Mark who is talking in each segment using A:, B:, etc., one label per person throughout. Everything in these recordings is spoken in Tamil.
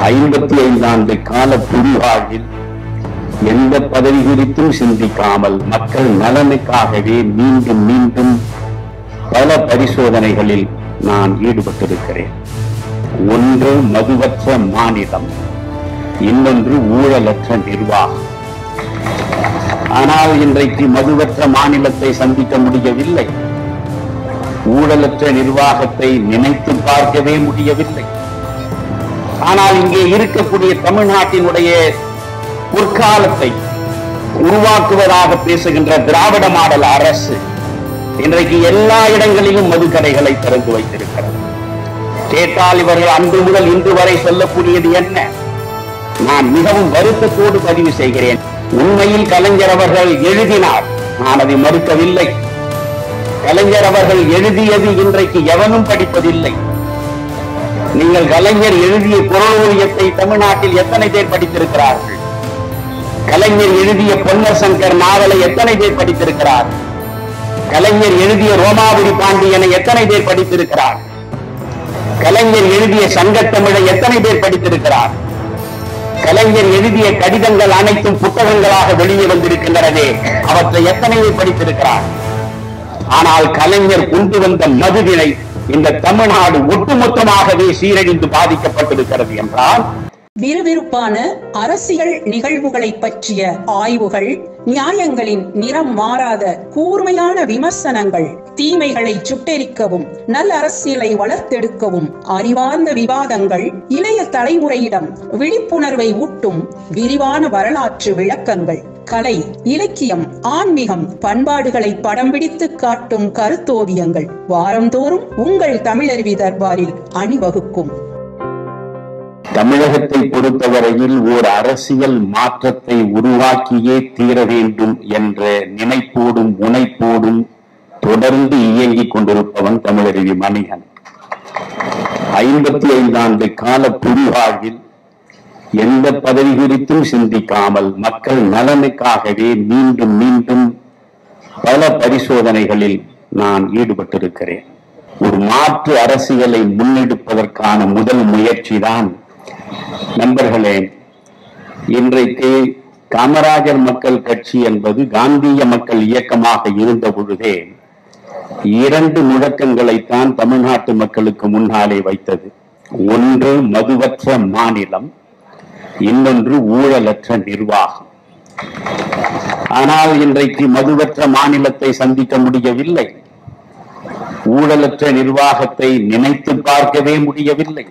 A: 55 ஆண்டு கால புரிவாழ்வில் எந்த பதவி குறித்தும் சிந்திக்காமல் மக்கள் நலனுக்காகவே மீண்டும் மீண்டும் பல பரிசோதனைகளில் நான் ஈடுபட்டிருக்கிறேன். ஒன்று மதுவற்ற மாநிலம், இன்னொன்று ஊழலற்ற நிர்வாகம். ஆனால் இன்றைக்கு மதுவற்ற மாநிலத்தை சந்திக்க முடியவில்லை, ஊழலற்ற நிர்வாகத்தை நினைத்து பார்க்கவே முடியவில்லை. ஆனால் இங்கே இருக்கக்கூடிய தமிழ்நாட்டினுடைய பொற்காலத்தை உருவாக்குவதாக பேசுகின்ற திராவிட மாடல் அரசு இன்றைக்கு எல்லா இடங்களிலும் மதுக்கடைகளை திறந்து வைத்திருக்கிறது. கேட்டால் இவர்கள் அன்று முதல் இன்று வரை சொல்லக்கூடியது என்ன? நான் மிகவும் வருத்தத்தோடு பதிவு செய்கிறேன். உண்மையில் கலைஞர் அவர்கள் எழுதினார், நான் அதை மறுக்கவில்லை. கலைஞர் அவர்கள் எழுதியது இன்றைக்கு எவனும் படிப்பதில்லை. நீங்கள் கலைஞர் எழுதிய குரலோவியத்தை தமிழ்நாட்டில் எத்தனை பேர் படித்திருக்கிறார்கள்? கலைஞர் எழுதிய பொன்னர் சங்கர் நாவலை எத்தனை பேர் படித்திருக்கிறார்கள்? கலைஞர் எழுதிய ரோமாபுரி பாண்டியனை எத்தனை பேர் படித்திருக்கிறார்? கலைஞர் எழுதிய சங்கத்தமிழை எத்தனை பேர் படித்திருக்கிறார்? கலைஞர் எழுதிய கடிதங்கள் அனைத்தும் புத்தகங்களாக வெளியே வந்திருக்கின்றனவே, அவற்றை எத்தனை பேர் படித்திருக்கிறார்? ஆனால் கலைஞர் கொண்டு வந்த மதுவினை இந்த தமிழ்நாடு ஒட்டுமொத்தமாகவே சீரழிந்து பாதிக்கப்பட்டிருக்கிறது என்றால்,
B: விறுவிறுப்பான அரசியல் நிகழ்வுகளை பற்றிய ஆய்வுகள், நியாயங்களின் நிறம் மாறாத கூர்மையான விமர்சனங்கள், தீமைகளை சுட்டெரிக்கவும் நல்ல அரசியலை வளர்த்தெடுக்கவும் அறிவார்ந்த விவாதங்கள், இளைய தலைமுறையிடம் விழிப்புணர்வை ஊட்டும் விரிவான வரலாற்று விளக்கங்கள், கலை, இலக்கியம், ஆன்மீகம், பண்பாடுகளை படம் பிடித்து காட்டும் கருத்தோவியங்கள் வாரந்தோறும் உங்கள் தமிழருவி தர்பாரில் அணிவகுக்கும்.
A: தமிழகத்தை பொறுத்தவரையில் ஓர் அரசியல் மாற்றத்தை உருவாக்கியே தீர வேண்டும் என்ற நினைப்போடும் முனைப்போடும் தொடர்ந்து இயங்கிக் கொண்டிருப்பவன் தமிழருவி மணிகன். 55 ஆண்டு கால புரிவாழ்வில் எந்த பதவி குறித்தும் சிந்திக்காமல் மக்கள் நலனுக்காகவே மீண்டும் மீண்டும் பல பரிசோதனைகளில் நான் ஈடுபட்டிருக்கிறேன். ஒரு மாற்று அரசியலை முன்னெடுப்பதற்கான முதல் முயற்சிதான் நண்பர்களே, இன்றைக்கு காமராஜர் மக்கள் கட்சி என்பது காந்திய மக்கள் இயக்கமாக இருந்த பொழுதே 2 முழக்கங்களைத்தான் தமிழ்நாட்டு மக்களுக்கு முன்னாலே வைத்தது. ஒன்று மதுவற்ற மாநிலம், இன்னொன்று ஊழலற்ற நிர்வாகம். ஆனால் இன்றைக்கு மதுவற்ற மாநிலத்தை சந்திக்க முடியவில்லை, ஊழலற்ற நிர்வாகத்தை நினைத்து பார்க்கவே முடியவில்லை.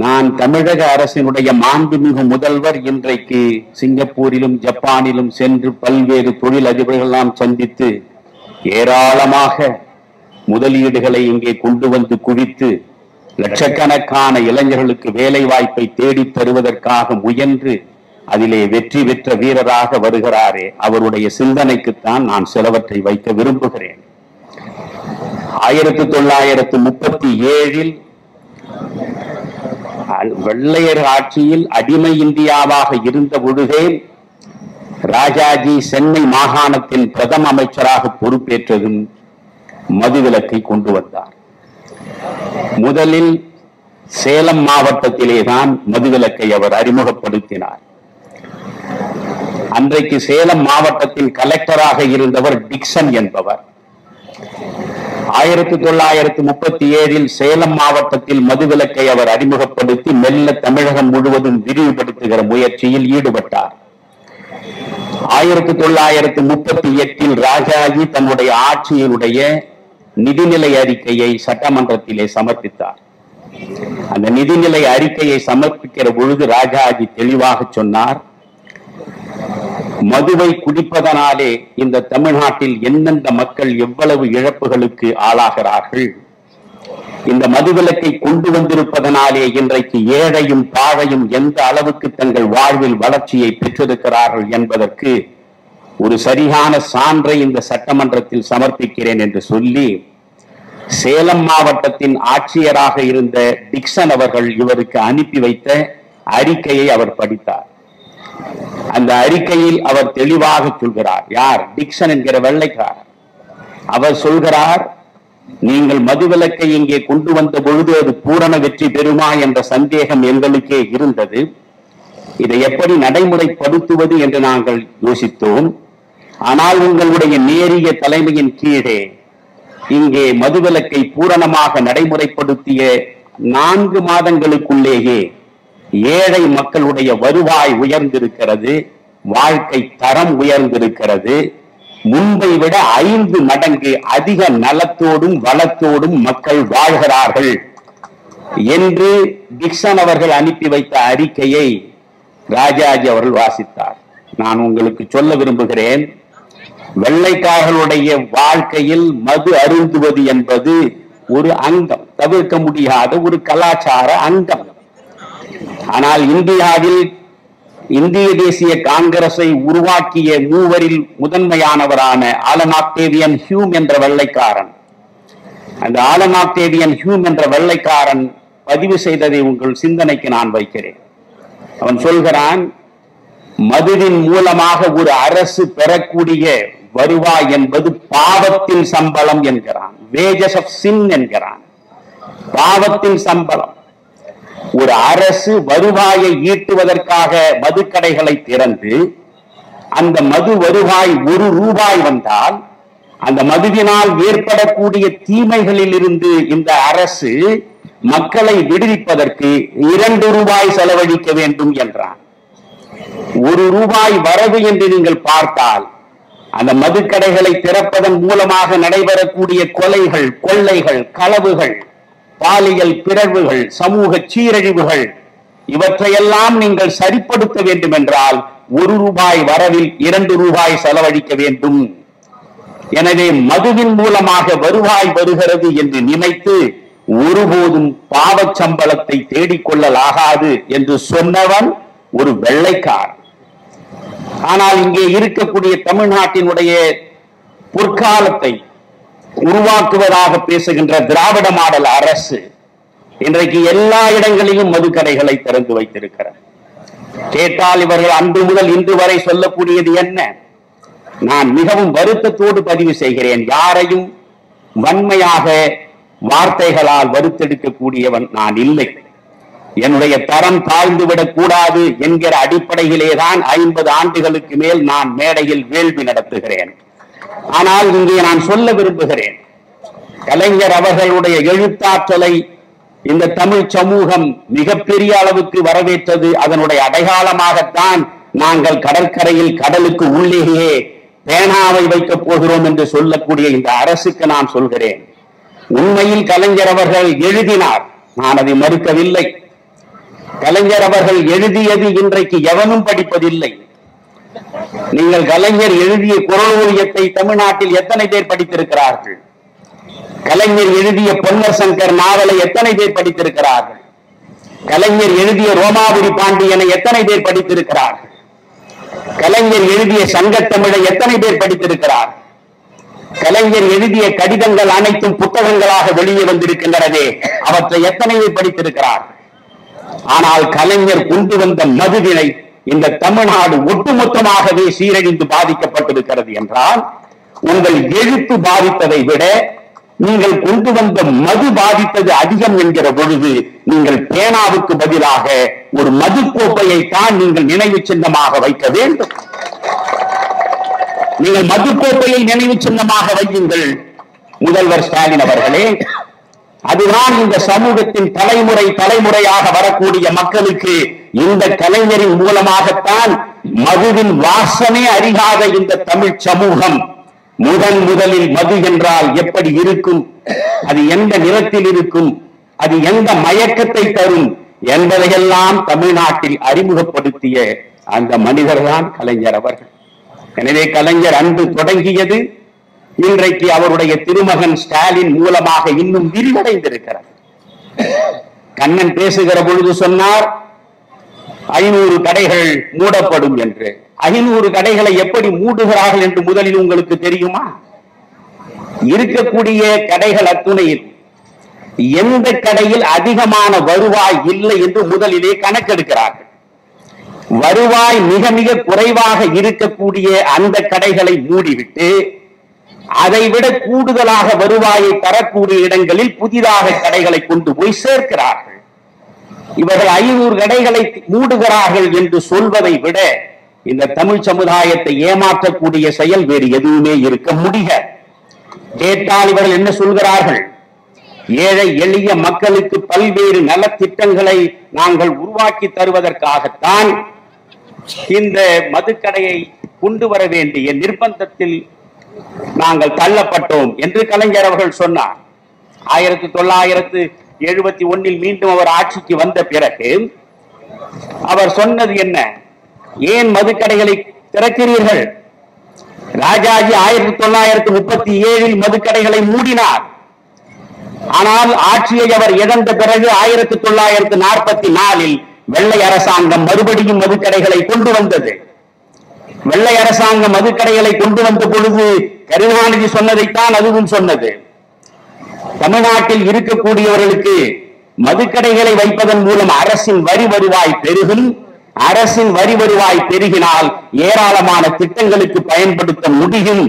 A: நான் தமிழக அரசினுடைய மாண்புமிகு முதல்வர் இன்றைக்கு சிங்கப்பூரிலும் ஜப்பானிலும் சென்று பல்வேறு தொழிலதிபர்களெல்லாம் சந்தித்து ஏராளமாக முதலீடுகளை இங்கே கொண்டு வந்து குவித்து லட்சக்கணக்கான இளைஞர்களுக்கு வேலை வாய்ப்பை தேடித் தருவதற்காக முயன்று அதிலே வெற்றி பெற்ற வீரராக வருகிறாரே, அவருடைய சிந்தனைக்குத்தான் நான் சிலவற்றை வைக்க விரும்புகிறேன். 1937 வெள்ளையர் ஆட்சியில் அடிமை இந்தியாவாக இருந்த பொழுதே ராஜாஜி சென்னை மாகாணத்தின் பிரதம அமைச்சராக பொறுப்பேற்றதும் மதுவிலக்கை கொண்டு வந்தார். முதலில் சேலம் மாவட்டத்திலேதான் மதுவிலக்கை அவர் அறிமுகப்படுத்தினார். அன்றைக்கு சேலம் மாவட்டத்தின் கலெக்டராக இருந்தவர் டிக்சன் என்பவர். 1937 சேலம் மாவட்டத்தில் மதுவிலக்கை அவர் அறிமுகப்படுத்தி மெல்ல தமிழகம் முழுவதும் விரிவுபடுத்துகிற முயற்சியில் ஈடுபட்டார். 1938 ராஜாஜி தன்னுடைய ஆட்சியினுடைய நிதிநிலை அறிக்கையை சட்டமன்றத்திலே சமர்ப்பித்தார். அந்த நிதிநிலை அறிக்கையை சமர்ப்பிக்கிற பொழுது ராஜாஜி தெளிவாக சொன்னார், மதுவை குடிப்பதனாலே இந்த தமிழ்நாட்டில் எந்தெந்த மக்கள் எவ்வளவு இழப்புகளுக்கு ஆளாகிறார்கள், இந்த மதுவிலக்கை கொண்டு வந்திருப்பதனாலே இன்றைக்கு ஏழையும் பாழையும் எந்த அளவுக்கு தங்கள் வாழ்வில் வளர்ச்சியை பெற்றிருக்கிறார்கள் என்பதற்கு ஒரு சரியான சான்றை இந்த சட்டமன்றத்தில் சமர்ப்பிக்கிறேன் என்று சொல்லி சேலம் மாவட்டத்தின் ஆட்சியராக இருந்த டிக்சன் அவர்கள் இவருக்கு அனுப்பி வைத்த அறிக்கையை அவர் படித்தார். அந்த அறிக்கையில் அவர் தெளிவாக சொல்கிறார், யார்? டிக்சன் என்கிற வெள்ளைக்காரர். அவர் சொல்கிறார், நீங்கள் மதுவிலக்கை இங்கே கொண்டு வந்த பொழுது அது பூரண வெற்றி பெறுமா என்ற சந்தேகம் எங்களுக்கே இருந்தது. இதை எப்படி நடைமுறைப்படுத்துவது என்று நாங்கள் யோசித்தோம். ஆனால் உங்களுடைய நேரிய தலைமையின் கீழே இங்கே மதுவிலக்கை பூரணமாக நடைமுறைப்படுத்திய 4 மாதங்களுக்குள்ளேயே ஏழை மக்களுடைய வருவாய் உயர்ந்திருக்கிறது, வாழ்க்கை தரம் உயர்ந்திருக்கிறது. முன்பை விட 5 மடங்கு அதிக நலத்தோடும் வளத்தோடும் மக்கள் வாழ்கிறார்கள் என்று டிக்சன் அவர்கள் அனுப்பி வைத்த அறிக்கையை ராஜாஜி அவர்கள் வாசித்தார். நான் உங்களுக்கு சொல்ல விரும்புகிறேன், வெள்ளைக்காரர்களுடைய வாழ்க்கையில் மது அருந்துவது என்பது ஒரு அங்கம், தவிர்க்க முடியாத ஒரு கலாச்சார அங்கம். ஆனால் இந்தியாவில் இந்திய தேசிய காங்கிரஸை உருவாக்கிய 3 முதன்மையானவரான ஆலன் ஆக்டேவியன் ஹியூம் என்ற வெள்ளைக்காரன், அந்த ஆலன் ஆக்டேவியன் ஹியூம் என்ற வெள்ளைக்காரன் பதிவு செய்ததை உங்கள் சிந்தனைக்கு நான் வைக்கிறேன். அவன் சொல்கிறான், மதுவின் மூலமாக ஒரு அரசு பெறக்கூடிய வருவாய் என்பது பாவத்தின் சம்பளம் என்கிறான், வேஜஸ் ஆஃப் சின் என்கிறான். பாவத்தின் சம்பளம். ஒரு அரசு வருவாயை ஈட்டுவதற்காக மதுக்கடைகளை திறந்து அந்த மது வருவாய் 1 ரூபாய் வந்தால் அந்த மதுவினால் ஏற்படக்கூடிய தீமைகளில் இருந்து இந்த அரசு மக்களை விடுவிப்பதற்கு 2 ரூபாய் செலவழிக்க வேண்டும் என்றான். 1 ரூபாய் வரவு என்று நீங்கள் பார்த்தால் அந்த மதுக்கடைகளை திறப்பதன் மூலமாக நடைபெறக்கூடிய கொலைகள், கொள்ளைகள், களவுகள், பாலியல் பிறழ்வுகள், சமூக சீரழிவுகள், இவற்றையெல்லாம் நீங்கள் சரிப்படுத்த வேண்டும் என்றால் 1 ரூபாய் வரவில் 2 ரூபாய் செலவழிக்க வேண்டும். எனவே மதுவின் மூலமாக வருவாய் வருகிறது என்று நினைத்து ஒருபோதும் பாவச் சம்பளத்தை தேடிக்கொள்ளலாகாது என்று சொன்னவன் ஒரு வெள்ளைக்காரன். ஆனால் இங்கே இருக்கக்கூடிய தமிழ்நாட்டினுடைய பொற்காலத்தை உருவாக்குவதாக பேசுகின்ற திராவிட மாடல் அரசு இன்றைக்கு எல்லா இடங்களிலும் மதுக்கடைகளை திறந்து வைத்திருக்கிறார். கேட்டால் இவர்கள் அன்று முதல் இன்று வரை சொல்லக்கூடியது என்ன? நான் மிகவும் வருத்தத்தோடு பதிவு செய்கிறேன், யாரையும் வன்மையாக வார்த்தைகளால் வருத்தெடுக்கக்கூடியவன் நான் இல்லை. என்னுடைய தரம் தாழ்ந்துவிடக் கூடாது என்கிற அடிப்படையிலேதான் 50 ஆண்டுகளுக்கு மேல் நான் மேடையில் வேள்வி நடத்துகிறேன். ஆனால் இங்கே நான் சொல்ல விரும்புகிறேன், கலைஞர் அவர்களுடைய எழுத்தாற்றலை இந்த தமிழ் சமூகம் மிகப்பெரிய அளவுக்கு வரவேற்றது. அதனுடைய அடையாளமாகத்தான் நாங்கள் கடற்கரையில் கடலுக்கு உள்ளேயே பேனாவை வைக்கப் போகிறோம் என்று சொல்லக்கூடிய இந்த அரசுக்கு நான் சொல்கிறேன், உண்மையில் கலைஞர் அவர்கள் எழுதினார், நான் அதை மறுக்கவில்லை. கலைஞர் அவர்கள் எழுதியது இன்றைக்கு எவனும் படிப்பதில்லை. நீங்கள் கலைஞர் எழுதிய குரல் ஓவியத்தை தமிழ்நாட்டில் எத்தனை பேர் படித்திருக்கிறார்கள்? கலைஞர் எழுதிய பொன்னர் சங்கர் நாவலை எத்தனை பேர் படித்திருக்கிறார்கள்? கலைஞர் எழுதிய ரோமாபுரி பாண்டியனை எத்தனை பேர் படித்திருக்கிறார்கள்? கலைஞர் எழுதிய சங்கத்தமிழை எத்தனை பேர் படித்திருக்கிறார்கள்? கலைஞர் எழுதிய கடிதங்கள் அனைத்தும் புத்தகங்களாக வெளியே வந்திருக்கின்றனவே, அவற்றை எத்தனை பேர் படித்திருக்கிறார்கள்? ஆனால் கலைஞர் கொண்டு வந்த மதுவினை இந்த தமிழ்நாடு ஒட்டுமொத்தமாகவே சீரழிந்து பாதிக்கப்பட்டிருக்கிறது என்றால், உங்கள் எழுத்து பாதித்ததை விட நீங்கள் கொண்டு வந்த மது பாதித்தது அதிகம் என்கிற பொழுது, நீங்கள் பேனாவுக்கு பதிலாக ஒரு மது கோப்பையை தான் நீங்கள் நினைவு சின்னமாக வைக்க வேண்டும். நீங்கள் மது கோப்பையை நினைவு சின்னமாக வையுங்கள் முதல்வர் ஸ்டாலின் அவர்களே. அதுதான் இந்த சமூகத்தின் தலைமுறையாக வரக்கூடிய மக்களுக்கு இந்த கலைஞரின் மூலமாகத்தான் மதுவின் வாசமே அறியாத இந்த தமிழ் சமூகம் முதலில் மது என்றால் எப்படி இருக்கும், அது எந்த நிறத்தில் இருக்கும், அது எந்த மயக்கத்தை தரும் என்பதையெல்லாம் தமிழ்நாட்டில் அறிமுகப்படுத்திய அந்த மனிதர்தான் கலைஞர் அவர்கள். எனவே கலைஞர் அன்று தொடங்கியது இன்றைக்கு அவருடைய திருமகன் ஸ்டாலின் மூலமாக இன்னும் விரிவடைந்திருக்கிறது. கண்ணன் பேசுகிற பொழுது சொன்னார் 500 கடைகள் மூடப்படும் என்று. 500 கடைகளை எப்படி மூடுகிறார்கள் என்று முதலில் உங்களுக்கு தெரியுமா? இருக்கக்கூடிய கடைகள் அத்துணையில் எந்த கடையில் அதிகமான வருவாய் இல்லை என்று முதலிலே கணக்கெடுக்கிறார்கள். வருவாய் மிக மிக குறைவாக இருக்கக்கூடிய அந்த கடைகளை மூடிவிட்டு அதைவிட கூடுதலாக வருவாயை தரக்கூடிய இடங்களில் புதிதாக கடைகளை கொண்டு போய் சேர்க்கிறார்கள். இவர்கள் 500 கடைகளை மூடுகிறார்கள் என்று சொல்வதை விட இந்த தமிழ் சமுதாயத்தை ஏமாற்றக்கூடிய செயல் வேறு எதுவுமே இருக்க முடியாது. கேட்டால் இவர்கள் என்ன சொல்கிறார்கள்? ஏழை எளிய மக்களுக்கு பல்வேறு நலத்திட்டங்களை நாங்கள் உருவாக்கி தருவதற்காகத்தான் இந்த மதுக்கடையை கொண்டு வர வேண்டிய நிர்பந்தத்தில் நாங்கள் தள்ளப்பட்டோம் என்று கலைஞர் அவர்கள் சொன்னார். 1971 மீண்டும் அவர் ஆட்சிக்கு வந்த பிறகு அவர் சொன்னது என்ன? ஏன் மதுக்கடைகளை திறக்கிறீர்கள்? ராஜாஜி 1937 மதுக்கடைகளை மூடினார். ஆனால் ஆட்சியை அவர் இழந்த பிறகு 1944 வெள்ளை அரசாங்கம் மறுபடியும் மதுக்கடைகளை கொண்டு வந்தது. வெள்ளை அரசாங்கம் மதுக்கடைகளை கொண்டு வந்த பொழுது கருணாநிதி சொன்னதைத்தான் அதுவும் சொன்னது. தமிழ்நாட்டில் இருக்கக்கூடியவர்களுக்கு மதுக்கடைகளை வைப்பதன் மூலம் அரசின் வரி வருவாய் பெருகும். அரசின் வரி வருவாய் பெருகினால் ஏராளமான திட்டங்களுக்கு பயன்படுத்த முடியும்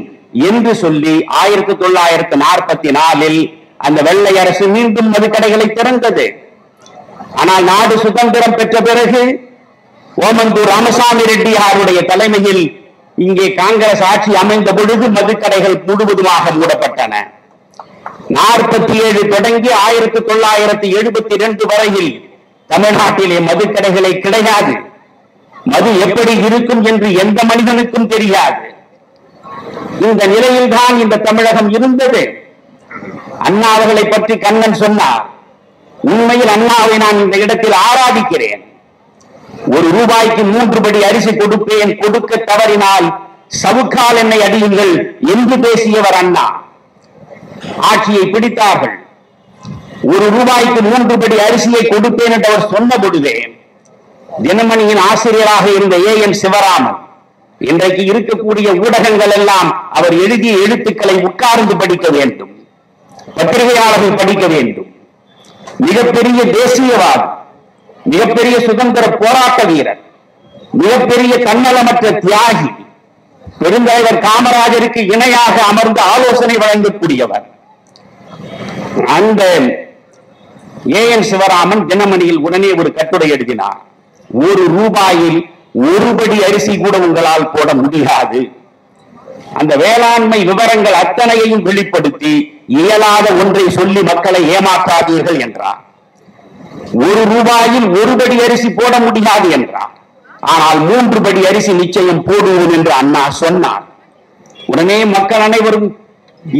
A: என்று சொல்லி 1944 அந்த வெள்ளை அரசு மீண்டும் மதுக்கடைகளை திறந்தது. ஆனால் நாடு சுதந்திரம் பெற்ற பிறகு ஓமந்தூர் ராமசாமி ரெட்டியாருடைய தலைமையில் இங்கே காங்கிரஸ் ஆட்சி அமைந்த பொழுது மதுக்கடைகள் முழுவதுமாக மூடப்பட்டன. 47 தொடங்கி 1972 வரையில் தமிழ்நாட்டிலே மதுக்கடைகளை கிடையாது. மது எப்படி இருக்கும் என்று எந்த மனிதனுக்கும் தெரியாது. இந்த நிலையில்தான் இந்த தமிழகம் இருந்தது. அண்ணா அவர்களை பற்றி கண்ணன் சொன்னார். உண்மையில் அண்ணாவை நான் இந்த இடத்தில் ஆராதிக்கிறேன். ₹1 3 படி அரிசி கொடுப்பேன், கொடுக்க தவறினால் சவுக்கால் என்னை அடியுங்கள் என்று பேசியவர் அண்ணா. ஆட்சியை பிடித்தார்கள். ₹1 3 படி அரிசியை கொடுப்பேன் என்று அவர் சொன்ன பொழுதே தினமணியின் ஆசிரியராக இருந்த ஏஎன் சிவராமன், இன்றைக்கு இருக்கக்கூடிய ஊடகங்கள் எல்லாம் அவர் எழுதிய எழுத்துக்களை உட்கார்ந்து படிக்க வேண்டும், பத்திரிகையாளர்கள் படிக்க வேண்டும். மிகப்பெரிய தேசியவாதி, மிகப்பெரிய சுதந்திர போராட்ட வீரர், மிகப்பெரிய தன்னலமற்ற தியாகி, பெருந்தலைவர் காமராஜருக்கு இணையாக அமர்ந்து ஆலோசனை வழங்கக்கூடியவர். அந்த ஏஎன் சிவராமன் தினமணியில் உடனே ஒரு கட்டுரை எழுதினார். ₹1 1 படி அரிசி கூட உங்களால் போட முடியாது. அந்த வேளாண்மை விவரங்கள் அத்தனையையும் வெளிப்படுத்தி இயலாத ஒன்றை சொல்லி மக்களை ஏமாற்றாதீர்கள் என்றார். ₹1 1 படி அரிசி போட முடியாது என்றார். ஆனால் 3 படி அரிசி நிச்சயம் போடுவோம் என்று அண்ணா சொன்னார். உடனே மக்கள் அனைவரும்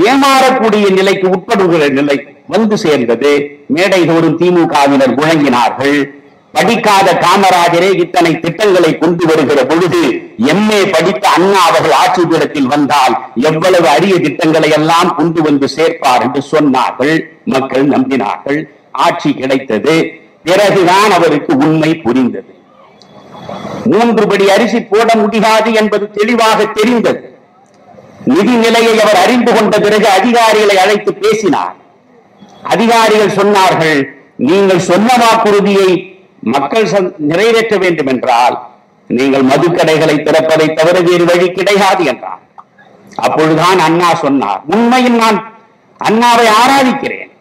A: ஏமாறக்கூடிய நிலைக்கு உட்படுகிற நிலை வந்து சேர்ந்தது. மேடை தோறும் திமுகவினர் முழங்கினார்கள். படிக்காத காமராஜரே இத்தனை திட்டங்களை கொண்டு வருகிற பொழுது MA படித்த அண்ணா அவர்கள் ஆட்சி பீடத்தில் வந்தால் எவ்வளவு அரிய திட்டங்களை எல்லாம் கொண்டு வந்து சேர்ப்பார் என்று சொன்னார்கள். மக்கள் நம்பினார்கள். ஆட்சி கிடைத்தது. பிறகுதான் அவருக்கு உண்மை புரிந்தது. 3 படி அரிசி போட முடியாது என்பது தெளிவாக தெரிந்தது. நிதி நிலையை அவர் அறிந்து கொண்ட பிறகு அதிகாரிகளை அழைத்து பேசினார். அதிகாரிகள் சொன்னார்கள், நீங்கள் சொன்ன வாக்குறுதியை மக்கள் நிறைவேற்ற வேண்டும் என்றால் நீங்கள் மதுக்கடைகளை திறப்பதை தவிர வேறு வழி கிடையாது என்றார். அப்பொழுதுதான் அண்ணா சொன்னார், உண்மையில் நான் அண்ணாவை ஆராதிக்கிறேன்.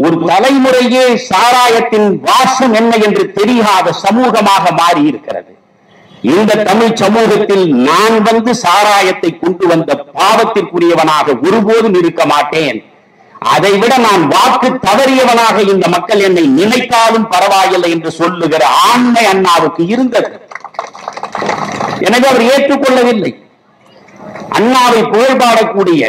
A: ஒரு தலைமுறையே சாராயத்தின் வாசம் என்ன என்று தெரியாத சமூகமாக மாறி இருக்கிறது. இந்த தமிழ் சமூகத்தில் நான் வந்து சாராயத்தை கொண்டு வந்த பாவத்திற்குரியவனாக ஒருபோதும் இருக்க மாட்டேன். அதைவிட நான் வாக்கு தவறியவனாக இந்த மக்கள் என்னை நினைத்தாலும் பரவாயில்லை என்று சொல்லுகிற ஆண்மை அண்ணாவுக்கு இருந்தது. எனவே அவர் ஏற்றுக்கொள்ளவில்லை. அண்ணாவை புகழ்பாடக்கூடிய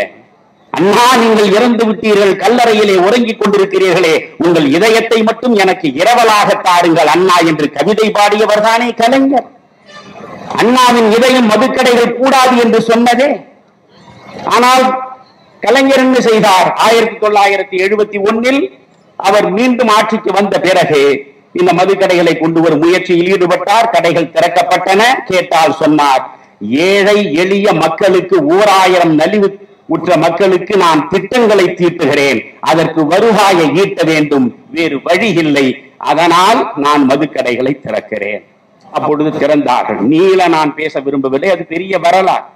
A: அண்ணா, நீங்கள் இறந்து விட்டீர்கள், கல்லறையிலே உறங்கிக் கொண்டிருக்கிறீர்களே, உங்கள் இதயத்தை மட்டும் எனக்கு இரவலாக தாருங்கள் அண்ணா என்று கவிதை பாடியவர் தானே கலைஞர். அண்ணாவின் இதயம் மதுக்கடைகள் கூடாது என்று சொன்னதே. ஆனால் கலைஞர் என்ன செய்தார்? 1971 அவர் மீண்டும் ஆட்சிக்கு வந்த பிறகு இந்த மதுக்கடைகளை கொண்டு வரும் முயற்சியில் ஈடுபட்டார். கடைகள் திறக்கப்பட்டன. கேட்டால் சொன்னார், ஏழை எளிய மக்களுக்கு 1000 நலிவு உற்ற மக்களுக்கு நான் திட்டங்களை தீட்டுகிறேன், அதற்கு வருவாயை ஈட்ட வேண்டும், வேறு வழி இல்லை, அதனால் நான் மதுக்கடைகளை திறக்கிறேன். அப்பொழுது திறந்தார்கள். நீல நான் பேச விரும்பவில்லை, அது பெரிய வரலாறு.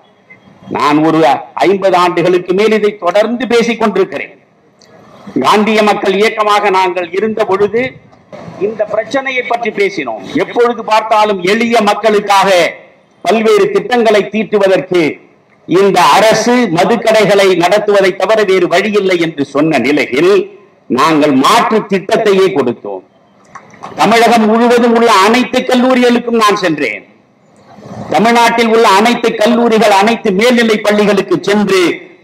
A: நான் ஒரு 50 ஆண்டுகளுக்கு மேல் இதை தொடர்ந்து பேசிக் கொண்டிருக்கிறேன். காந்திய மக்கள் இயக்கமாக நாங்கள் இருந்த பொழுது இந்த பிரச்சனையை பற்றி பேசினோம். எப்பொழுது பார்த்தாலும் எளிய மக்களுக்காக பல்வேறு திட்டங்களை தீட்டுவதற்கு இந்த அரசு மதுக்கடைகளை நடத்துவதை தவிர வேறு வழியில்லை என்று சொன்ன நிலையில் நாங்கள் மாற்று திட்டத்தையே கொடுத்தோம். தமிழகம் முழுவதும் உள்ள அனைத்து கல்லூரிகளுக்கும் நான் சென்றேன். தமிழ்நாட்டில் உள்ள அனைத்து கல்லூரிகள், அனைத்து மேல்நிலை பள்ளிகளுக்கு சென்று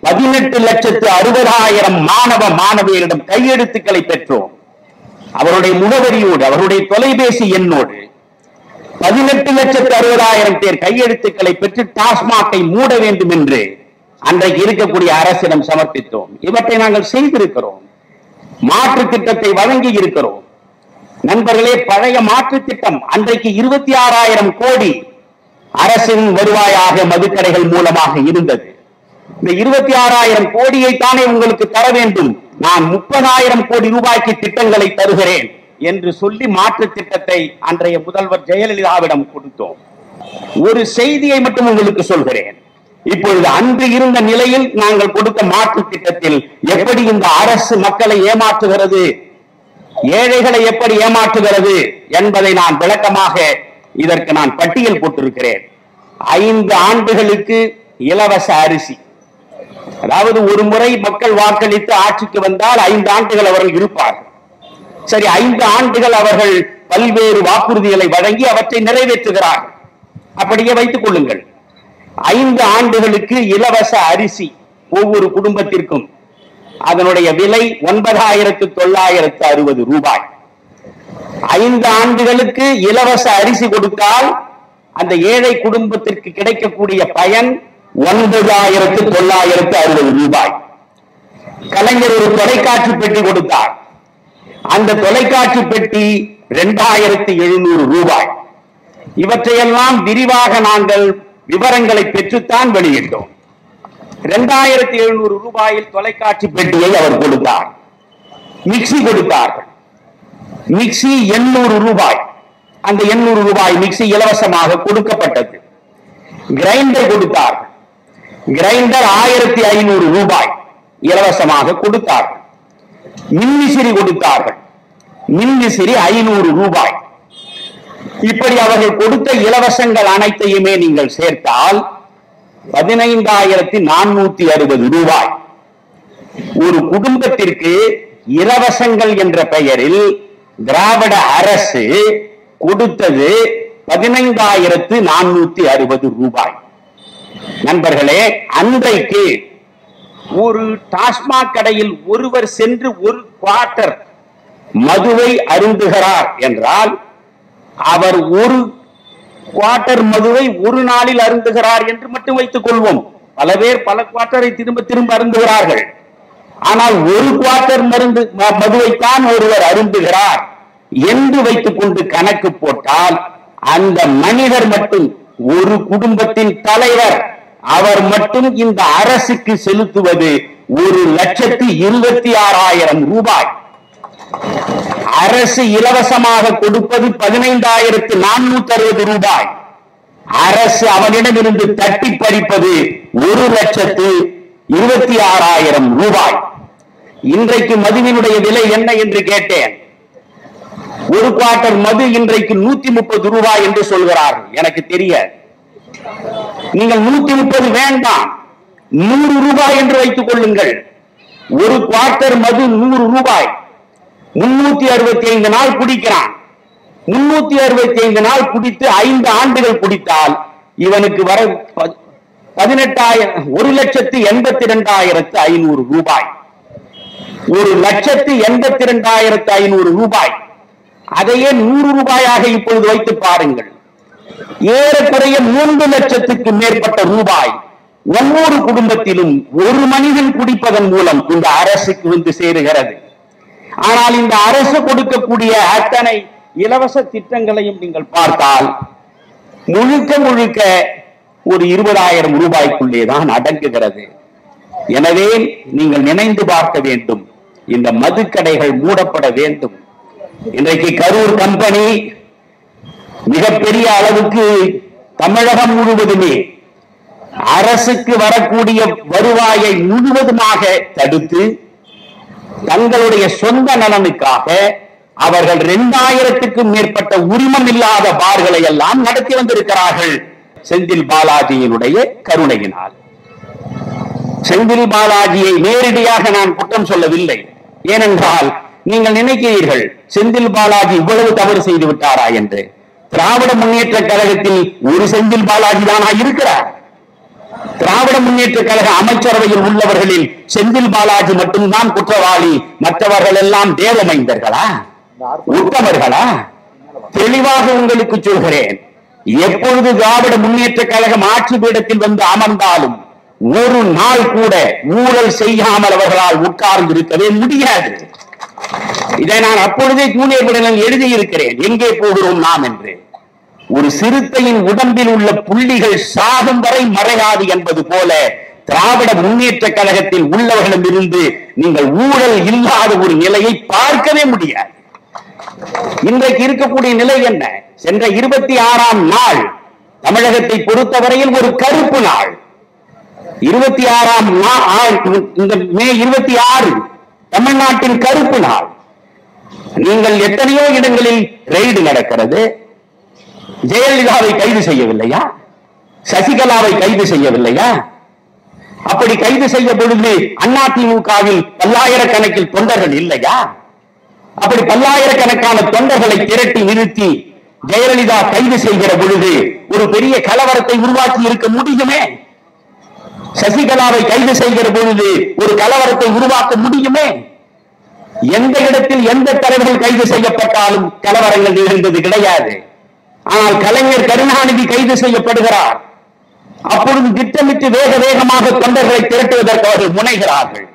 A: 18,60,000 மாணவ மாணவியரிடம் கையெழுத்துக்களை பெற்றோம். அவருடைய முகவரியோடு, அவருடைய தொலைபேசி எண்ணோடு 18,60,000 பேர் கையெழுத்துக்களை பெற்று டாஸ்மாகை மூட வேண்டும் என்று அன்றைக்கு இருக்கக்கூடிய அரசிடம் சமர்ப்பித்தோம். இவற்றை நாங்கள் செய்திருக்கிறோம். மாற்று திட்டத்தை வழங்கி இருக்கிறோம். நண்பர்களே, பழைய மாற்று திட்டம் அன்றைக்கு 26,000 கோடி அரசின் வருவாயாக மதுக்கடைகள் மூலமாக இருந்தது. இந்த 26,000 கோடியை தானே உங்களுக்கு தர வேண்டும், நான் 30,000 கோடி ரூபாய்க்கு திட்டங்களை தருகிறேன் என்று சொல்லி மாற்று திட்டத்தை அன்றைய முதல்வர் ஜெயலலிதாவிடம் கொடுத்தோம். ஒரு செய்தியை மட்டும் உங்களுக்கு சொல்கிறேன். இப்பொழுது அன்று இருந்த நிலையில் நாங்கள் கொடுத்த மாற்று திட்டத்தில் எப்படி இந்த அரசு மக்களை ஏமாற்றுகிறது, ஏழைகளை எப்படி ஏமாற்றுகிறது என்பதை நான் விளக்கமாக இதற்கு நான் பட்டியல் போட்டிருக்கிறேன். 5 ஆண்டுகளுக்கு இலவச அரிசி, அதாவது ஒரு முறை மக்கள் வாக்களித்து ஆட்சிக்கு வந்தால் 5 ஆண்டுகள் அவர்கள் இருப்பார்கள். சரி, 5 ஆண்டுகள் அவர்கள் பல்வேறு வாக்குறுதிகளை வழங்கி அவற்றை நிறைவேற்றுகிறார்கள். அப்படியே வைத்துக் கொள்ளுங்கள். 5 ஆண்டுகளுக்கு இலவச அரிசி ஒவ்வொரு குடும்பத்திற்கும் அதனுடைய விலை 9,960 ரூபாய். 5 ஆண்டுகளுக்கு இலவச அரிசி கொடுத்தால் அந்த ஏழை குடும்பத்திற்கு கிடைக்கக்கூடிய பயன் 9,960 ரூபாய். கலைஞர் ஒரு தொலைக்காட்சி பெட்டி கொடுத்தார். அந்த தொலைக்காட்சி பெட்டி 2,700 ரூபாய். இவற்றையெல்லாம் விரிவாக நாங்கள் விவரங்களை பெற்றுத்தான் வெளியிட்டோம். 2,700 ரூபாயில் தொலைக்காட்சி பெட்டியை அவர் கொடுத்தார். மிக்சி கொடுத்தார்கள். மிக்சி 800 ரூபாய். அந்த 800 ரூபாய் மிக்சி இலவசமாக கொடுக்கப்பட்டது. கிரைண்டர் கொடுத்தார்கள். கிரைண்டர் 1,500 ரூபாய் இலவசமாக கொடுத்தார்கள். மின்விசிறி கொடுத்தார்கள். மின்விசிறி 500 ரூபாய். இப்படி அவர்கள் கொடுத்த இலவசங்கள் அனைத்தையுமே நீங்கள் சேர்த்தால் 15,460 ரூபாய். ஒரு குடும்பத்திற்கு இலவசங்கள் என்ற பெயரில் திராவிட அரசு கொடுத்தது 15,460 ரூபாய். நண்பர்களே, அன்றைக்கு ஒரு டாஸ்மாக் கடையில் ஒருவர் சென்று ஒரு குவார்ட்டர் மதுவை அருந்துகிறார் என்றால் அவர் ஒரு குவார்ட்டர் மதுவை ஒரு நாளில் அருந்துகிறார் என்று மட்டும் வைத்துக் கொள்வோம். பல பேர் பல குவார்ட்டரை திரும்ப திரும்ப அருந்துகிறார்கள். ஆனால் ஒரு குவார்ட்டர் மதுவைத்தான் ஒருவர் அருந்துகிறார் என்று வைத்துக் கொண்டு கணக்கு போட்டால் அந்த மனிதர் மட்டும், ஒரு குடும்பத்தின் தலைவர், அவர் மட்டும் இந்த அரசுக்கு செலுத்துவது 1,26,000 ரூபாய். அரசு இலவசமாக கொடுப்பது 15,460 ரூபாய். அரசு அவனிடமிருந்து தட்டி பறிப்பது 1,26,000 ரூபாய். இன்றைக்கு மதுவினுடைய விலை என்ன என்று கேட்டேன். ஒரு குவார்ட்டர் மது இன்றைக்கு 130 ரூபாய் என்று சொல்கிறார்கள். எனக்கு தெரியாது. நீங்கள் 130 வேண்டாம், 100 ரூபாய் என்று வைத்துக் கொள்ளுங்கள். ஒரு குவார்ட்டர் மது 100 ரூபாய். 365 நாள் குடிக்கிறான். 365 நாள் குடித்து 5 ஆண்டுகள் குடித்தால் இவனுக்கு வர 1,82,500 ரூபாய். 1,82,500 ரூபாய். அதையே 100 ரூபாயாக இப்பொழுது வைத்து பாருங்கள். ஏறக்குறைய 3 லட்சத்துக்கு மேற்பட்ட ரூபாய் ஒவ்வொரு குடும்பத்திலும் ஒரு மனிதன் குடிப்பதன் மூலம் இந்த அரசுக்கு வந்து சேருகிறது. ஆனால் இந்த அரசு கொடுக்கக்கூடிய அத்தனை இலவச திட்டங்களையும் நீங்கள் பார்த்தால் முழுக்க முழுக்க ஒரு 20,000 ரூபாய்க்குள்ளே தான் அடங்குகிறது. எனவே நீங்கள் நினைந்து பார்க்க வேண்டும், இந்த மதுக்கடைகள் மூடப்பட வேண்டும். இன்றைக்கு கரூர் கம்பெனி மிகப்பெரிய அளவுக்கு தமிழகம் முழுவதுமே அரசுக்கு வரக்கூடிய வருவாயை முழுவதுமாக தடுத்து தங்களுடைய சொந்த நலனுக்காக அவர்கள் 2000க்கும் மேற்பட்ட உரிமம் இல்லாத பார்களை எல்லாம் நடத்தி வந்திருக்கிறார்கள். செந்தில் பாலாஜியினுடைய கருணையினால். செந்தில் பாலாஜியை நேரடியாக நான் குற்றம் சொல்லவில்லை. ஏனென்றால் நீங்கள் நினைக்கிறீர்கள் செந்தில் பாலாஜி இவ்வளவு தவறு செய்து விட்டாரா என்று. திராவிட முன்னேற்ற கழகத்தில் ஒரு செந்தில் பாலாஜி தானா இருக்கிறார்? திராவிட முன்னேற்ற கழக அமைச்சரவையில் உள்ளவர்களில் செந்தில் பாலாஜி மட்டும்தான் குற்றவாளி, மற்றவர்கள் எல்லாம் தேவமைந்தர்களா, உத்தமர்களா? தெளிவாக உங்களுக்கு சொல்கிறேன், எப்பொழுது திராவிட முன்னேற்ற கழகம் ஆட்சி பீடத்தில் வந்து அமர்ந்தாலும் ஒரு நாள் கூட ஊழல் செய்யாமல் அவர்களால் உட்கார்ந்து இருக்கவே முடியாது. இதை நான் அப்பொழுதே ஜூனியர் விடலில் எழுதியிருக்கிறேன், எங்கே போகிறோம் நாம் என்று. ஒரு சிறுத்தையின் உடம்பில் உள்ள புள்ளிகள் சாகும் வரை மறையாது என்பது போல திராவிட முன்னேற்ற கழகத்தில் உள்ளவர்களிடம் இருந்து நீங்கள் ஊழல் இல்லாத ஒரு நிலையை பார்க்கவே முடியாது. இன்றைக்கு இருக்கக்கூடிய நிலை என்ன? சென்ற 26ஆம் நாள் தமிழகத்தை பொறுத்தவரையில் ஒரு கருப்பு நாள். 26ஆம் நாள், இந்த மே 26 தமிழ்நாட்டின் கருப்பு நாள். நீங்கள் எத்தனையோ இடங்களில் ரெய்டு நடக்கிறது. ஜெயலலிதாவை கைது செய்யவில்லையா? சசிகலாவை கைது செய்யவில்லையா? அப்படி கைது செய்ய பொழுது அதிமுகவில் பல்லாயிரக்கணக்கில் தொண்டர்கள் இல்லையா? அப்படி பல்லாயிரக்கணக்கான தொண்டர்களை திரட்டி நிறுத்தி ஜெயலலிதா கைது செய்கிற பொழுது ஒரு பெரிய கலவரத்தை உருவாக்கி இருக்க முடியுமே? சசிகலாவை கைது செய்கிற பொழுது ஒரு கலவரத்தை உருவாக்க முடியுமே? எந்த இடத்தில் எந்த தலைவர்கள் கைது செய்யப்பட்டாலும் கலவரங்கள் நிகழ்ந்தது கிடையாது. ஆனால் கலைஞர் கருணாநிதி கைது செய்யப்படுகிறார். அப்பொழுது திட்டமிட்டு வேக வேகமாக தொண்டர்களை திரட்டுவதற்கு அவர்கள் முனைகிறார்கள்.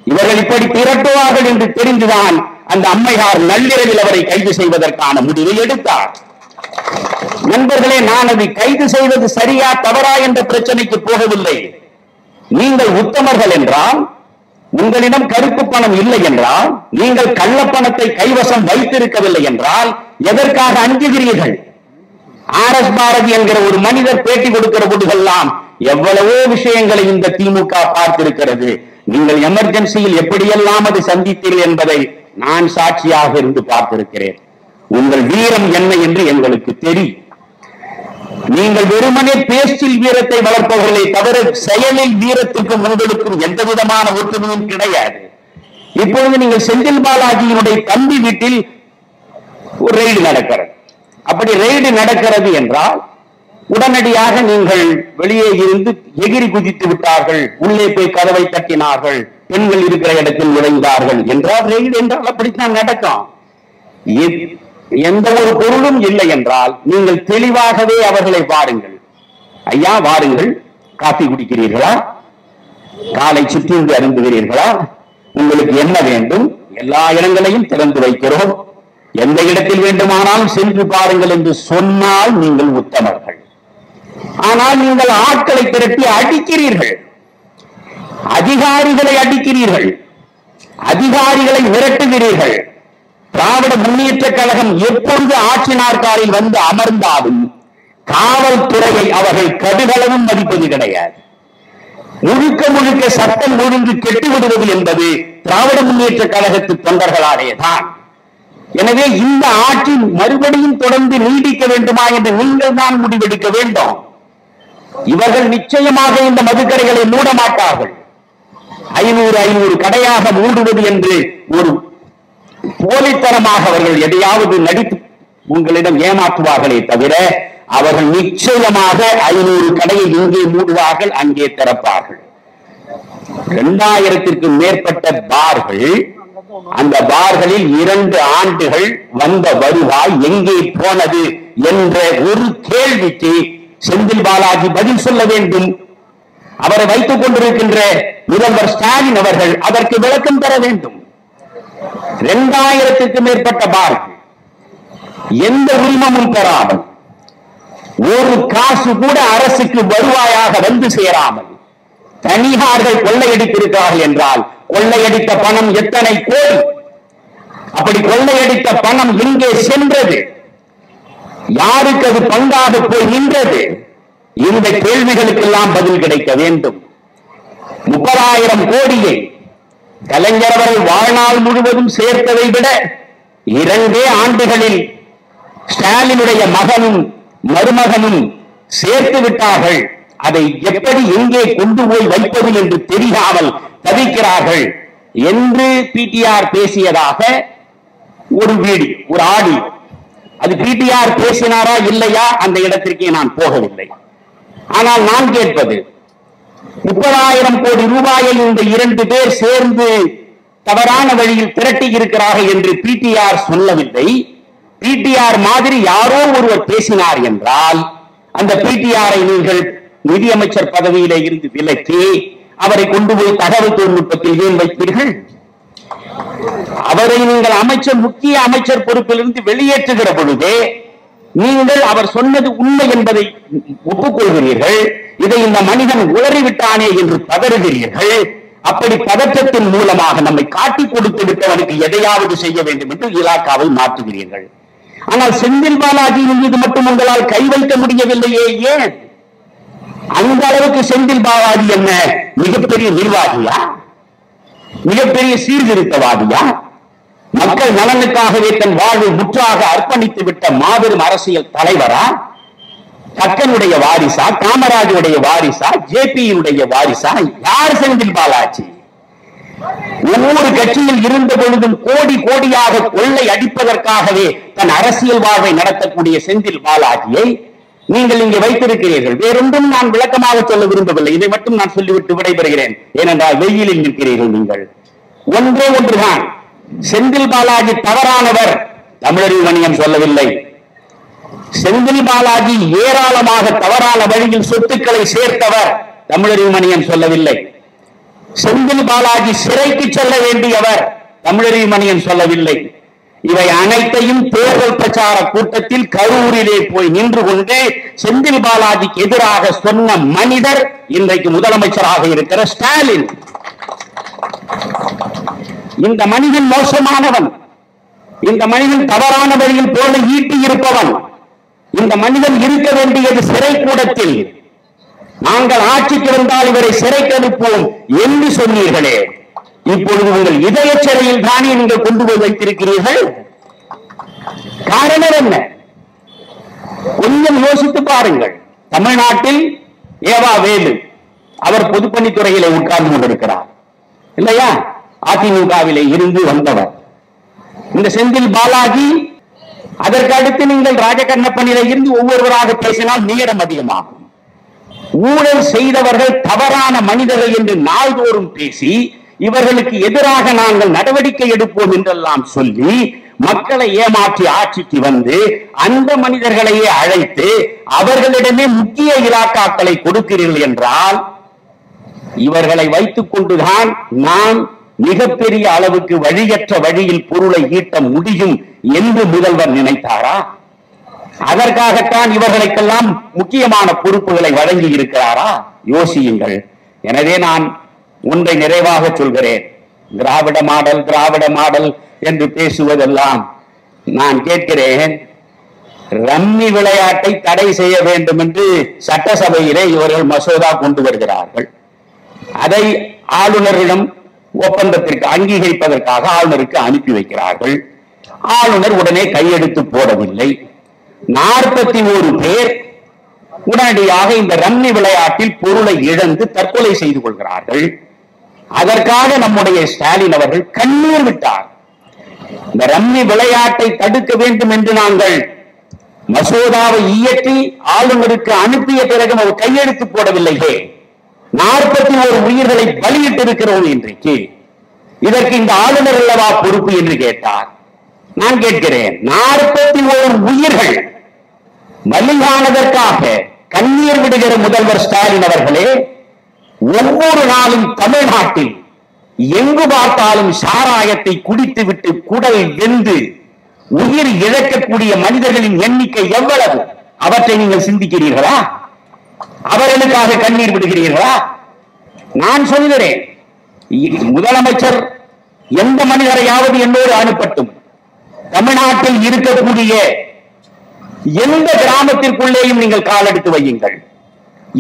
A: இவர்கள் இப்படி திரட்டுவார்கள் என்று தெரிந்துதான் அந்த அம்மையார் நள்ளிரவில் அவரை கைது செய்வதற்கான முடிவை எடுத்தார். நண்பர்களே, நான் அதை கைது செய்வது சரியா தவறா என்ற பிரச்சனைக்கு போகவில்லை. நீங்கள் உத்தமர்கள் என்றால், உங்களிடம் கருப்பு பணம் இல்லை என்றால், நீங்கள் கள்ளப்பணத்தை கைவசம் வைத்திருக்கவில்லை என்றால் எதற்காக அஞ்சுகிறீர்கள்? RS பாரதி என்கிற ஒரு மனிதர் பேட்டி கொடுக்கிற போதெல்லாம் எவ்வளவோ விஷயங்களை இந்த திமுக பார்த்திருக்கிறது. நீங்கள் எமர்ஜென்சியில் எப்படியெல்லாம் அதை சந்தித்தீர்கள் என்பதை நான் சாட்சியாக இருந்து பார்த்திருக்கிறேன். உங்கள் வீரம் என்ன என்று எங்களுக்கு தெரியும். நீங்கள் வெறுமனே பேச்சில் வீரத்தை வளர்ப்பவர்களே தவிர செயலில் வீரத்திற்கும் உங்களுக்கும் எந்த விதமான ஒற்றுமையும் கிடையாது. இப்பொழுது நீங்கள் செந்தில் பாலாஜியினுடைய தம்பி வீட்டில் ஒரு ரெய்டு நடக்கிறது. அப்படி ரெய்டு நடக்கிறது என்றால் உடனடியாக நீங்கள் வெளியே இருந்து எகிரி குதித்து விட்டார்கள், உள்ளே போய் கதவை தட்டினார்கள், பெண்கள் இருக்கிற இடத்தில் நுழைந்தார்கள் என்றால் ரெய்டு என்றால் அப்படித்தான் நடக்கும். எந்த ஒரு பொருளும் இல்லை என்றால் நீங்கள் தெளிவாகவே அவர்களை வாருங்கள், ஐயா வாருங்கள், காபி குடிக்கிறீர்களா, காலை சுற்றிந்து அருந்துகிறீர்களா, உங்களுக்கு என்ன வேண்டும், எல்லா இடங்களையும் திறந்து வைக்கிறோம், எந்த இடத்தில் வேண்டுமானாலும் சென்று பாருங்கள் என்று சொன்னால் நீங்கள் உத்தமர்கள். ஆனால் நீங்கள் ஆட்களை திரட்டி அடிக்கிறீர்கள், அதிகாரிகளை அடிக்கிறீர்கள், அதிகாரிகளை விரட்டுகிறீர்கள். திராவிட முன்னேற்ற கழகம் எப்பொழுது ஆட்சி நாற்காலில் வந்து அமர்ந்தாலும் காவல்துறையை அவர்கள் கடுகளவும் மதிப்பது கிடையாது. முழுக்க முழுக்க சட்டம் ஒழுங்கு கெட்டுவிடுவது என்பது திராவிட முன்னேற்ற கழகத்து தொண்டர்களாலேதான். எனவே இந்த ஆட்சி மறுபடியும் தொடர்ந்து நீடிக்க வேண்டுமா என்று நீங்கள் தான் முடிவெடுக்க வேண்டும். இவர்கள் நிச்சயமாக இந்த மதுக்கடைகளை மூட மாட்டார்கள். 500 கடையாக மூடுவது என்று ஒரு போலித்தனமாக அவர்கள் எதையாவது நடித்து உங்களிடம் ஏமாற்றுவார்களே தவிர அவர்கள் நிச்சயமாக 500 கடையை இங்கே மூடுவார்கள், அங்கே திறப்பார்கள். 2000க்கும் மேற்பட்ட பார்கள், அந்த பார்களில் 2 ஆண்டுகள் வந்த வருவாய் எங்கே போனது என்ற ஒரு கேள்விக்கு செந்தில் பாலாஜி பதில் சொல்ல வேண்டும். அவரை வைத்துக் கொண்டிருக்கின்ற முதல்வர் ஸ்டாலின் அவர்கள் அதற்கு விளக்கம் தர வேண்டும். 2000க்கும் மேற்பட்ட பார்கள் எந்த உரிமமும் பெறாமல், ஒரு காசு கூட அரசுக்கு வருவாயாக வந்து சேராமல் தனியார்கள் கொள்ளையடித்திருக்கிறார்கள் என்றால் கொள்ளையடித்த பணம் எத்தனை கோடி? அப்படி கொள்ளையடித்த பணம் எங்கே சென்றது? யாருக்கு அது பங்காக போய் நின்றது? இந்த கேள்விகளுக்கெல்லாம் பதில் கிடைக்க வேண்டும். 30,000 கோடியை கலைஞர் அவர்கள் வாழ்நாள் முழுவதும் சேர்த்ததை விட 2 ஆண்டுகளில் ஸ்டாலினுடைய மகனும் மருமகனும் சேர்த்து விட்டார்கள். அதை எப்படி எங்கே கொண்டு போய் வைப்பது என்று தெரியாமல் தவிக்கிறார்கள் என்று பிடிஆர் பேசியதாக ஒரு வீடியோ, ஒரு ஆடியோ. அது பிடிஆர் பேசினாரா இல்லையா அந்த இடத்திற்கே நான் போகவில்லை. ஆனால் நான் கேட்பது, 30,000 கோடி ரூபாயை இந்த 2 பேர் சேர்ந்து தவறான வழியில் திரட்டி இருக்கிறார்கள் என்று பிடிஆர் சொல்லவில்லை. பிடிஆர் மாதிரி யாரோ ஒருவர் பேசினார் என்றால் அந்த பிடிஆரை நீங்கள் நிதியமைச்சர் பதவியிலே இருந்து விலக்கி அவரை கொண்டு போய் தகவல் தொழில்நுட்பத்தில் ஏன் வைப்பீர்கள்? அவரை நீங்கள் அமைச்சர், முக்கிய அமைச்சர் பொறுப்பிலிருந்து வெளியேற்றுகிற பொழுதே நீங்கள் அவர் சொன்னது உண்மை என்பதை ஒப்புக்கொள்கிறீர்கள். இதை இந்த மனிதன் உளறிவிட்டானே என்று பதறுகிறீர்கள். அப்படி பதற்றத்தின் மூலமாக நம்மை காட்டிக் கொடுத்து விட்டவனுக்கு எதையாவது செய்ய வேண்டும் என்று இலாக்காவை மாற்றுகிறீர்கள். ஆனால் செந்தில் பாலாஜியின் மீது மட்டும் உங்களால் கை வைக்க முடியவில்லையே, ஏன்? அந்த அளவுக்கு செந்தில் பாலாஜி என்ன மிகப்பெரிய நிர்வாகியா, மிகப்பெரிய சீர்திருத்தவாதியா, மக்கள் நலனுக்காகவே தன் வாழ்வை முற்றாக அர்ப்பணித்து விட்ட மாபெரும் அரசியல் தலைவரா, கக்கனுடைய வாரிசா, காமராஜுடைய வாரிசா, ஜேபியினுடைய வாரிசா? யார் செந்தில் பாலாஜி? ஒவ்வொரு கட்சியில் இருந்த பொழுதும் கோடி கோடியாக கொள்ளை அடிப்பதற்காகவே தன் அரசியல் வாழ்வை நடத்தக்கூடிய செந்தில் பாலாஜியை நீங்கள் இங்கே வைத்திருக்கிறீர்கள். வேறொன்றும் நான் விளக்கமாக சொல்ல விரும்பவில்லை. இதை மட்டும் நான் சொல்லிவிட்டு விடைபெறுகிறேன். ஏனென்றால் வெயிலில் நிற்கிறீர்கள் நீங்கள். ஒன்றே ஒன்றுதான், செந்தில் பாலாஜி தவறானவர் தமிழறிவு மணியம் சொல்லவில்லை. செந்தில் பாலாஜி ஏராளமாக தவறான வழியில் சொத்துக்களை சேர்த்தவர் தமிழறிவு மணியம் சொல்லவில்லை. செந்தில் பாலாஜி சிறைக்கு செல்ல வேண்டியவர் தமிழறிவு மணியம் சொல்லவில்லை. இவை அனைத்தையும் தேர்தல் பிரச்சார கூட்டத்தில் கரூரிலே போய் நின்று கொண்டு செந்தில் பாலாஜிக்கு எதிராக சொன்ன மனிதர் இன்றைக்கு முதலமைச்சராக இருக்கிற ஸ்டாலின். இந்த மனிதன் மோசமானவன். இந்த மனிதன் தவறான வழியில் போல ஈட்டி இருப்பவன். இந்த மனிதன் இருக்க வேண்டியது சிறை கூடத்தில். நாங்கள் ஆட்சிக்கு வந்தால் இவரை சிறைக்கு அனுப்புவோம் என்று சொன்னீர்களே, இப்பொழுது உங்கள் இதய சிறையில் தானே நீங்கள் கொண்டு போய் வைத்திருக்கிறீர்கள். காரணம் என்ன? கொஞ்சம் யோசித்து பாருங்கள். தமிழ்நாட்டில் ஏவா வேலு அவர் பொதுப்பணித்துறையிலே உட்கார்ந்து கொண்டிருக்கிறார் இல்லையா? அதிமுகவிலே இருந்து வந்தவர். இந்த செந்தில் பாலாஜி, அதற்கு அடுத்து நீங்கள் ராஜகண்ணப்பனிலே இருந்து ஒவ்வொருவராக பேசினால் நேரம் அதிகமாகும். ஊழல் செய்தவர்கள் தவறான மனிதர்கள் என்று நாள்தோறும் பேசி இவர்களுக்கு எதிராக நாங்கள் நடவடிக்கை எடுப்போம் என்றெல்லாம் சொல்லி மக்களை ஏமாற்றி ஆட்சிக்கு வந்து அந்த மனிதர்களையே அழைத்து அவர்களிடமே முக்கிய இலாக்காக்களை கொடுக்கிறீர்கள் என்றால் இவர்களை வைத்துக் கொண்டுதான் நாம் மிகப்பெரிய அளவுக்கு வழியற்ற வழியில் பொருளை ஈட்ட முடியும் என்று முதல்வர் நினைத்தாரா? அதற்காகத்தான் இவர்களுக்கெல்லாம் முக்கியமான பொறுப்புகளை வழங்கி இருக்கிறாரா? யோசியுங்கள். எனவே நான் ஒன்றை நிறைவாக சொல்கிறேன். திராவிட மாடல் திராவிட மாடல் என்று பேசுவதெல்லாம் நான் கேட்கிறேன். ரம்மி விளையாட்டை தடை செய்ய வேண்டும் என்று சட்டசபையிலே இவர்கள் மசோதா கொண்டு வருகிறார்கள். அதை ஆளுநரிடம் ஒப்பந்தத்திற்கு அங்கீகரிப்பதற்காக ஆளுநருக்கு அனுப்பி வைக்கிறார்கள். ஆளுநர் உடனே கையெழுத்து போடவில்லை. 41 பேர் உடனடியாக இந்த ரம்மி விளையாட்டில் பொருளை இழந்து தற்கொலை செய்து கொள்கிறார்கள். அதற்காக நம்முடைய ஸ்டாலின் அவர்கள் கண்ணீர் விட்டார். இந்த ரம்மி விளையாட்டை தடுக்க வேண்டும் என்று நாங்கள் மசோதாவை இயற்றி ஆளுநருக்கு அனுப்பிய பிறகு அவர் கையெழுத்து போடவில்லையே. 41 உயிர்களை பலியிட்டு இருக்கிறோம் இன்றைக்கு. இதற்கு இந்த ஆளுநர் அல்லவா பொறுப்பு என்று கேட்டார். நான் கேட்கிறேன், 41 உயிர்கள் பலியானதற்காக கண்ணீர் விடுகிற முதல்வர் ஸ்டாலின் அவர்களே, ஒவ்வொரு நாளும் தமிழ்நாட்டில் எங்கு பார்த்தாலும் சாராயத்தை குடித்து விட்டு குடல் வெந்து உயிர் இழக்கக்கூடிய மனிதர்களின் எண்ணிக்கை எவ்வளவு? அவற்றை நீங்கள் சிந்திக்கிறீர்களா? அவர்களுக்காக கண்ணீர் விடுகிறீர்களா? நான் சொல்கிறேன், முதலமைச்சர் எந்த மனிதரையாவது என்னோடு அனுப்பட்டும், தமிழ்நாட்டில் இருக்கக்கூடிய எந்த கிராமத்திற்குள்ளேயும் நீங்கள் காலெடுத்து வையுங்கள்.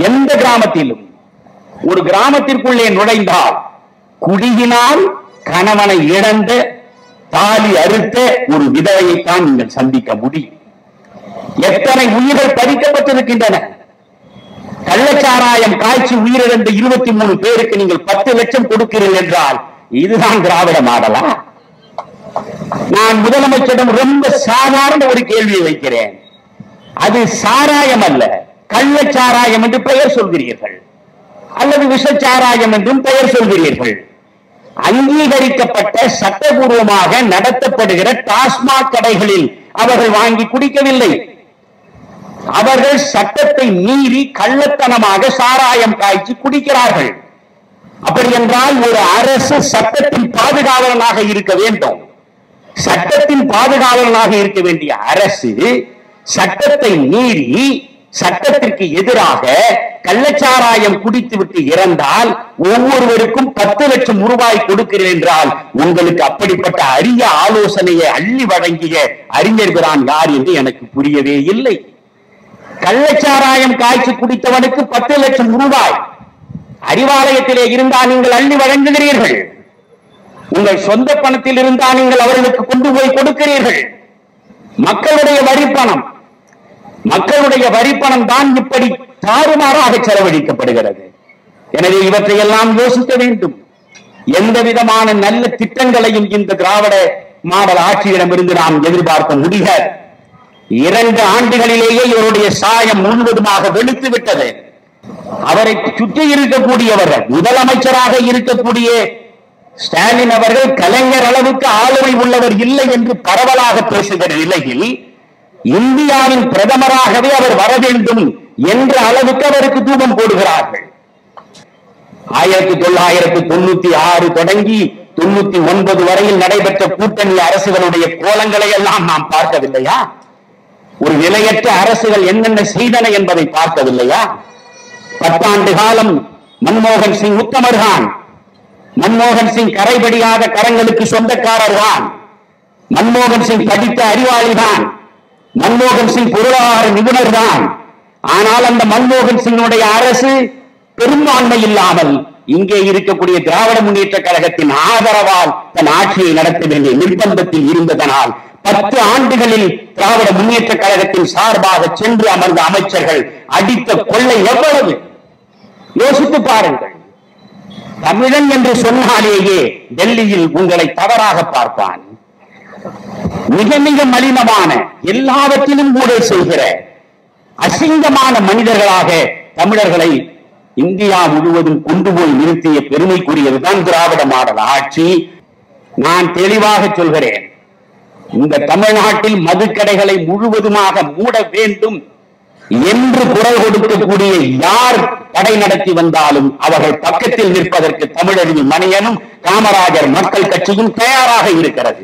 A: எந்த கிராமத்திலும் ஒரு கிராமத்திற்குள்ளே நுழைந்தால் குடியினால் கணவனை இழந்த தாலி அறுத்த ஒரு விதவையைத்தான் நீங்கள் சந்திக்க முடியும். எத்தனை உயிர்கள் பறிக்கப்பட்டிருக்கின்றன. கள்ளச்சாராயம் காய்ச்சி உயிரிழந்த 23 பேருக்கு நீங்கள் 10 லட்சம் கொடுக்கிறீர்கள் என்றால் இதுதான் திராவிட மாடலா? நான் முதலமைச்சரிடம் ரொம்ப சாதாரண ஒரு கேள்வியை வைக்கிறேன். அது சாராயம் அல்ல, கள்ளச்சாராயம் என்று பெயர் சொல்கிறீர்கள், அல்லது விஷச்சாராயம் என்றும் பெயர் சொல்கிறீர்கள். அங்கீகரிக்கப்பட்ட சட்டபூர்வமாக நடத்தப்படுகிற டாஸ்மாக் கடைகளில் அவர்கள் வாங்கி குடிக்கவில்லை. அவர்கள் சட்டத்தை மீறி கள்ளத்தனமாக சாராயம் காய்ச்சி குடிக்கிறார்கள். அப்படி என்றால் ஒரு அரசு சட்டத்தின் பாதுகாவலனாக இருக்க வேண்டும். சட்டத்தின் பாதுகாவலனாக இருக்க வேண்டிய அரசு சட்டத்தை மீறி சட்டத்திற்கு எதிராக கள்ளச்சாராயம் குடித்துவிட்டு இறந்தால் ஒவ்வொருவருக்கும் 10 லட்சம் ரூபாய் கொடுக்கிறேன் என்றால் உங்களுக்கு அப்படிப்பட்ட அரிய ஆலோசனையை அள்ளி வழங்கிய அறிஞர்தான் யார் என்று எனக்கு புரியவே இல்லை. கள்ளச்சாராயம் காய்ச்சி குடித்தவனுக்கு 10 லட்சம் ரூபாய் அறிவாலயத்திலே இருந்தால் நீங்கள் அள்ளி வழங்குகிறீர்கள். உங்கள் சொந்த பணத்தில் இருந்தால் நீங்கள் அவர்களுக்கு கொண்டு போய் கொடுக்கிறீர்கள். மக்களுடைய வரிப்பணம், மக்களுடைய வரிப்பணம் தான் இப்படி தாறுமாறாக செலவழிக்கப்படுகிறது. எனவே இவற்றையெல்லாம் யோசிக்க வேண்டும். எந்த விதமான நல்ல திட்டங்களையும் இந்த திராவிட மாடல் ஆட்சியிடமிருந்து நாம் எதிர்பார்க்க முடியாது. 2 ஆண்டுகளிலேயே இவருடைய சாயம் முழுவதுமாக வெளுத்து விட்டது. அவரை சுற்றி இருக்கக்கூடியவர்கள், முதலமைச்சராக இருக்கக்கூடிய ஸ்டாலின் அவர்கள் கலைஞர் அளவுக்கு ஆளுமை உள்ளவர் இல்லை என்று பரவலாக பேசுகிற நிலையில் இந்தியாவின் பிரதமராகவே அவர் வர வேண்டும் என்ற அளவுக்கு அவருக்கு தூபம் போடுகிறார்கள். 1996 தொடங்கி 99 வரையில் நடைபெற்ற கூட்டணி அரசுகளுடைய கோலங்களை எல்லாம் நாம் பார்க்கவில்லையா? ஒரு நிலையற்ற அரசுகள் என்னென்ன செய்தன என்பதை பார்க்கவில்லையா? 10 ஆண்டு காலம் மன்மோகன் சிங் உத்தமர் தான். மன்மோகன் சிங் கரைபடியாத கரங்களுக்கு சொந்தக்காரர் தான். மன்மோகன் சிங் படித்த அறிவாளி தான். மன்மோகன் சிங் பொருளாதார நிபுணர் தான். ஆனால் அந்த மன்மோகன் சிங்குடைய அரசு பெரும்பான்மை இல்லாமல் இங்கே இருக்கக்கூடிய திராவிட முன்னேற்ற கழகத்தின் ஆதரவால் தன் ஆட்சியை நடத்த வேண்டிய நிர்பந்தத்தில் இருந்ததனால் 10 ஆண்டுகளில் திராவிட முன்னேற்ற கழகத்தின் சார்பாக சென்று அமர்ந்த அமைச்சர்கள் அடித்த கொள்ளை எவ்வளவு யோசித்து பாருங்கள். தமிழன் என்று சொன்னாலேயே டெல்லியில் உங்களை தவறாக பார்ப்பான். மிக மிக மலினமான, எல்லாவற்றிலும் ஊழல் செய்கிற அசிங்கமான மனிதர்களாக தமிழர்களை இந்தியா முழுவதும் கொண்டு போய் நிறுத்திய பெருமைக்குரியதுதான் திராவிட மாடல் ஆட்சி. நான் தெளிவாக சொல்கிறேன், இந்த தமிழ்நாட்டில் மதுக்கடைகளை முழுவதுமாக மூட வேண்டும் என்று குரல் கொடுக்கக்கூடிய யார் கடை நடத்தி வந்தாலும் அவர்கள் பக்கத்தில் நிற்பதற்கு தமிழறிஞர் மணியனும் காமராஜர் மக்கள் கட்சியும் தயாராக இருக்கிறது.